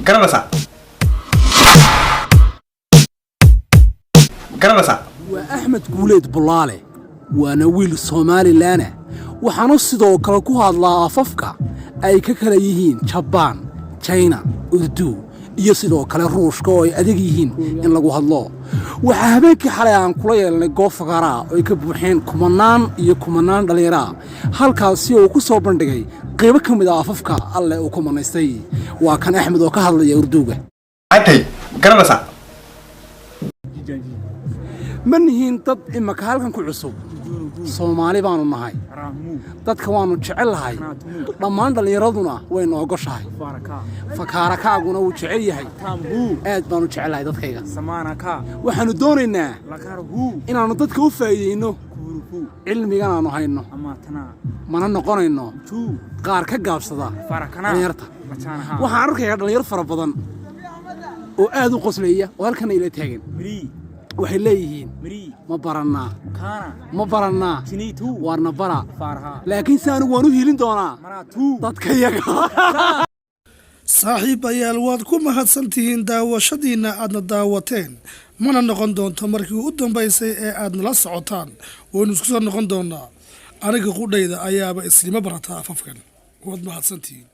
Garanaysaa وأحمد قوليد بلالي وأنا ويل سومالي لانا وحانو sidoo kale ku hadlaa afafka ay ka kala yihiin Japan, China, Urdu iyo sidoo kale Ruushka oo ay adag yihiin in lagu hadlo waxa habeenkii xalay aan kula yeelnay goof faqara oo ay ka buuxeen kumanaan dhalinyaro halkaas oo ku soo bandhigay qayb ka mid ah afafka alle uu ku manaystay waa kan Axmed oo ka hadlaya Urduga Atay garanaysaa manhiin dad imaka halkan ku cusub Soomaali baanu nahay dadka waanu jecelahay dhammaan dhalinyaraduna way noo goshahay fakaarakaaguna wuu jecel yahay aad baanu jecelahay dadkayga waxaanu doonaynaa inaanu dadka u faa'iideyno cilmigan aanu hayno mana noqonayno qaar ka gaabsada dhalinyarta waxaan arkayaa dhalinyaro fara badan oo aad u qosleeya oo halkan ila taagan waxay leeyihiin ma baranaa warna bara laakiin saanu waanu hilin doonaa dadka yaga saaxiibayaal waad ku mahadsantihiin daawashadiina aadna daawateen mana noqon doonto markii u dambaysay ee aad nala socotaan waynu isku soo noqon doonaa aniga qudhayda ayaaba islima barataa afafkan waad mahadsantihiin